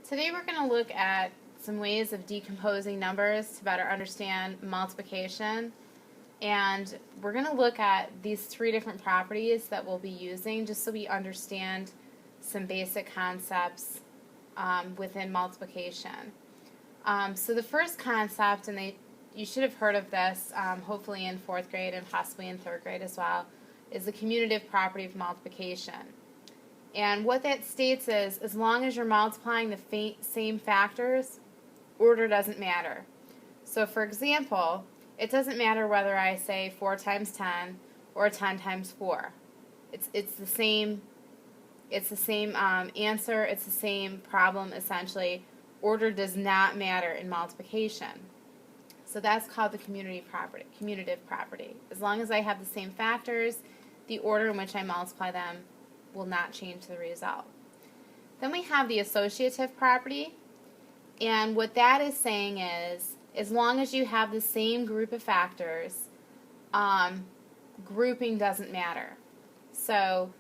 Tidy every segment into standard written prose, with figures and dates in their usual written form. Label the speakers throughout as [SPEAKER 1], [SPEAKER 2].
[SPEAKER 1] Today we're going to look at some ways of decomposing numbers to better understand multiplication. And we're going to look at these three different properties that we'll be using just so we understand some basic concepts within multiplication. So the first concept, and you should have heard of this hopefully in 4th grade and possibly in 3rd grade as well, is the commutative property of multiplication. And what that states is, as long as you're multiplying the same factors, order doesn't matter. So for example, it doesn't matter whether I say 4 times 10 or 10 times 4. It's the same answer, it's the same problem essentially. Order does not matter in multiplication. So that's called the commutative property. As long as I have the same factors, the order in which I multiply them will not change the result. Then we have the associative property, and what that is saying is, as long as you have the same group of factors, grouping doesn't matter. So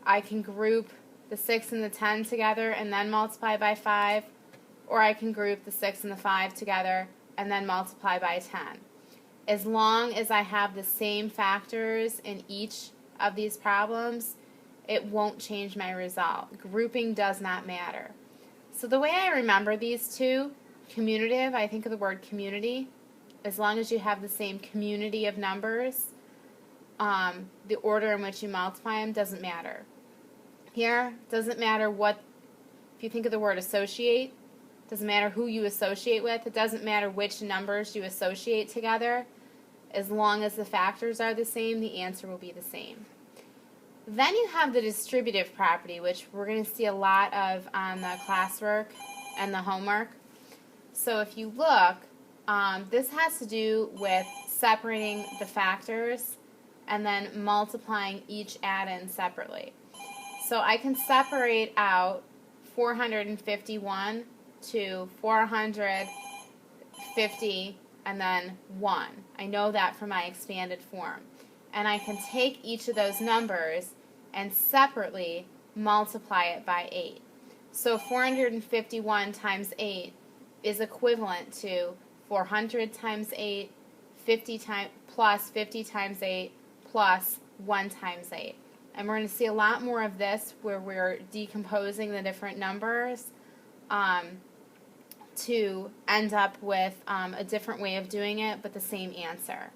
[SPEAKER 1] I can group the 6 and the 10 together and then multiply by 5, or I can group the 6 and the 5 together and then multiply by 10. As long as I have the same factors in each of these problems, it won't change my result. Grouping does not matter. So the way I remember these two, commutative, I think of the word community. As long as you have the same community of numbers, the order in which you multiply them doesn't matter. Here, doesn't matter what, if you think of the word associate, doesn't matter who you associate with, it doesn't matter which numbers you associate together. As long as the factors are the same, the answer will be the same. Then you have the distributive property, which we're going to see a lot of on the classwork and the homework. So if you look, this has to do with separating the factors and then multiplying each add-in separately. So I can separate out 451 to 450 and then 1. I know that from my expanded form. And I can take each of those numbers and separately multiply it by 8. So 451 times 8 is equivalent to 400 times 8 plus 50 times 8 plus 1 times 8. And we're going to see a lot more of this where we're decomposing the different numbers to end up with a different way of doing it, but the same answer.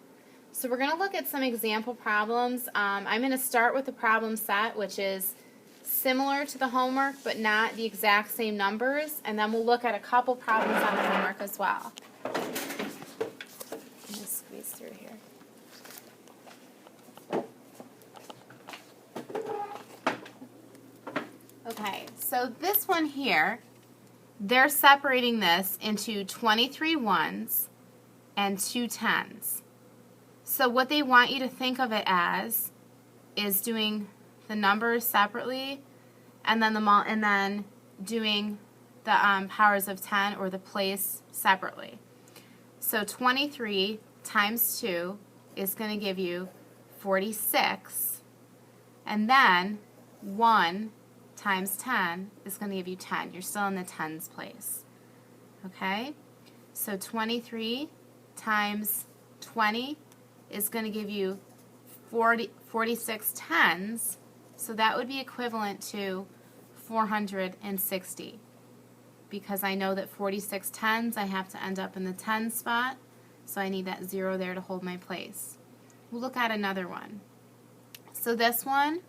[SPEAKER 1] So we're going to look at some example problems. I'm going to start with the problem set, which is similar to the homework, but not the exact same numbers, and then we'll look at a couple problems on the homework as well. Let me just squeeze through here. Okay, so this one here, they're separating this into 23 ones and 2 tens. So what they want you to think of it as is doing the numbers separately and then doing the powers of 10 or the place separately. So 23 times 2 is going to give you 46, and then 1 times 10 is going to give you 10. You're still in the tens place. Okay? So 23 times 20 is going to give you 46 tens, so that would be equivalent to 460. Because I know that 46 tens, I have to end up in the 10 spot, so I need that 0 there to hold my place. We'll look at another one. So this one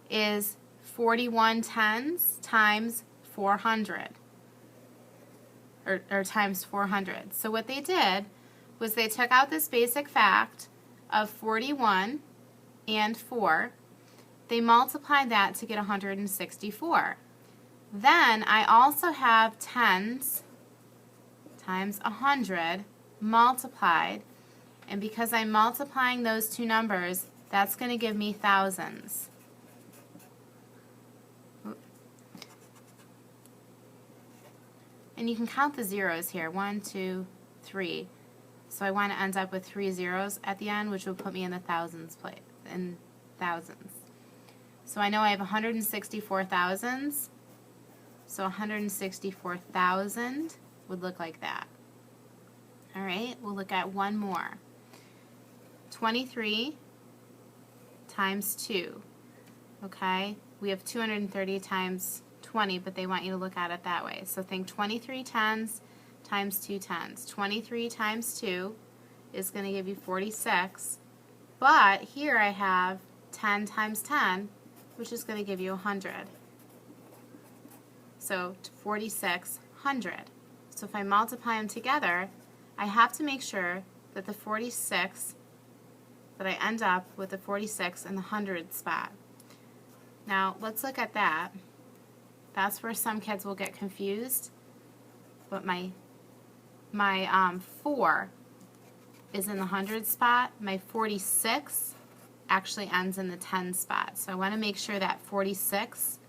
[SPEAKER 1] is 41 tens times 400, or times 400. So what they did was they took out this basic fact of 41 and 4. They multiplied that to get 164. Then I also have tens times 100 multiplied, and because I'm multiplying those two numbers, that's going to give me thousands. And you can count the zeros here, 1, 2, 3. So I want to end up with 3 zeros at the end, which will put me in the thousands place, in thousands. So I know I have 164 thousands. So 164,000 would look like that. All right, we'll look at one more. 23 times 2. Okay, we have 230 times 20, but they want you to look at it that way. So think 23 tens times 2 tens. 23 times 2 is going to give you 46, but here I have 10 times 10, which is going to give you 100. So 4,600. So if I multiply them together, I have to make sure that the 46, that I end up with the 46 in the 100 spot. Now let's look at that. That's where some kids will get confused, but my 4 is in the 100 spot. My 46 actually ends in the 10 spot. So I want to make sure that 46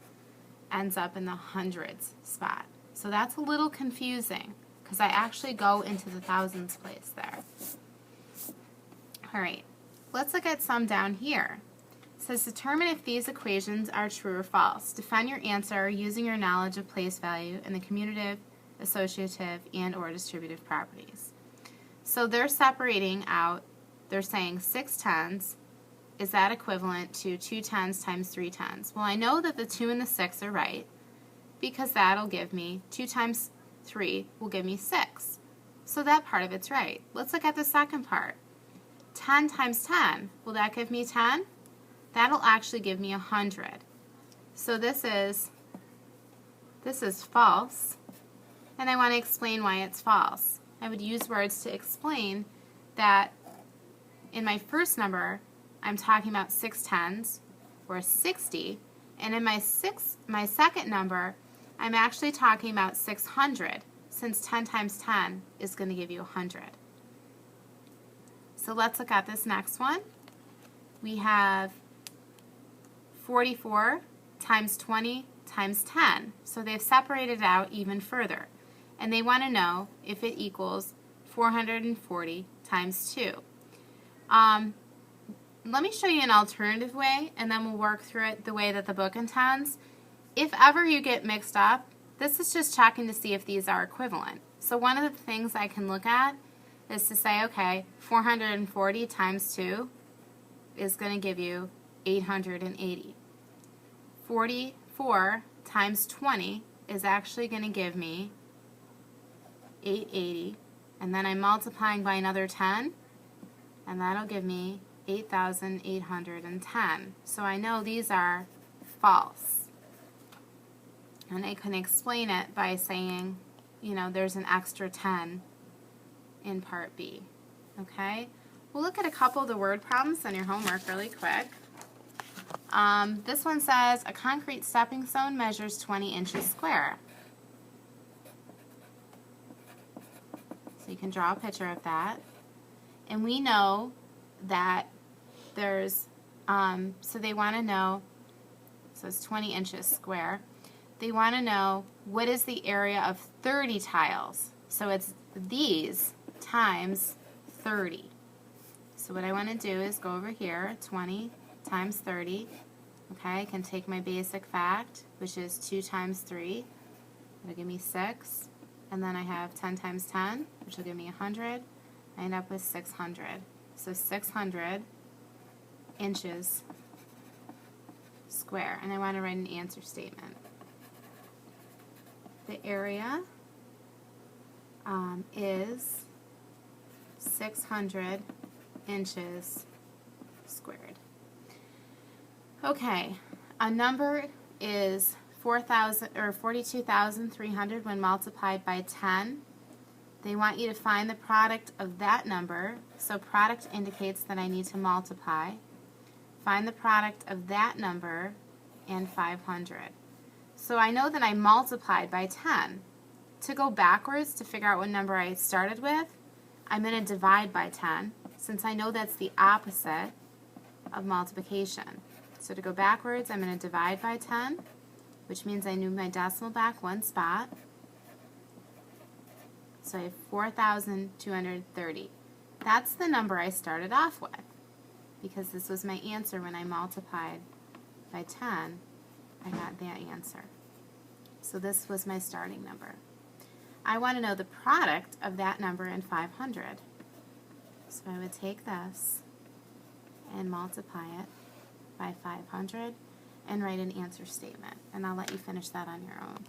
[SPEAKER 1] ends up in the hundreds spot. So that's a little confusing because I actually go into the thousands place there. All right, let's look at some down here. It says determine if these equations are true or false. Define your answer using your knowledge of place value and the commutative, associative, and or distributive properties. So they're separating out, they're saying 6 tens, is that equivalent to 2 tens times 3 tens? Well, I know that the 2 and the 6 are right because that'll give me 2 times 3 will give me 6. So that part of it's right. Let's look at the second part. 10 times 10, will that give me 10? That'll actually give me 100. So this is false, and I want to explain why it's false. I would use words to explain that in my first number, I'm talking about 6 tens, or 60, and in my second number, I'm actually talking about 600, since 10 times 10 is going to give you 100. So let's look at this next one. We have 44 times 20 times 10. So they've separated it out even further. And they want to know if it equals 440 times 2. Let me show you an alternative way, and then we'll work through it the way that the book intends. If ever you get mixed up, this is just checking to see if these are equivalent. So one of the things I can look at is to say, okay, 440 times 2 is going to give you 880. 44 times 20 is actually going to give me 880, and then I'm multiplying by another 10, and that'll give me 8,810. So I know these are false. And I can explain it by saying, you know, there's an extra 10 in part B. Okay? We'll look at a couple of the word problems on your homework really quick. This one says, a concrete stepping stone measures 20 inches square. So you can draw a picture of that. And we know that there's, so they want to know, so it's 20 inches square. They want to know what is the area of 30 tiles. So it's these times 30. So what I want to do is go over here, 20 times 30. Okay, I can take my basic fact, which is 2 times 3. It'll give me 6. And then I have 10 times 10, which will give me 100. I end up with 600. So 600 inches square. And I want to write an answer statement. The area is 600 inches squared. Okay, a number is 42,300 when multiplied by 10. They want you to find the product of that number. So product indicates that I need to multiply. Find the product of that number and 500. So I know that I multiplied by 10. To go backwards to figure out what number I started with, I'm going to divide by 10, since I know that's the opposite of multiplication. So to go backwards, I'm going to divide by 10, which means I move my decimal back one spot. So I have 4,230. That's the number I started off with, because this was my answer when I multiplied by 10. I got that answer. So this was my starting number. I want to know the product of that number and 500. So I would take this and multiply it by 500 and write an answer statement. And I'll let you finish that on your own.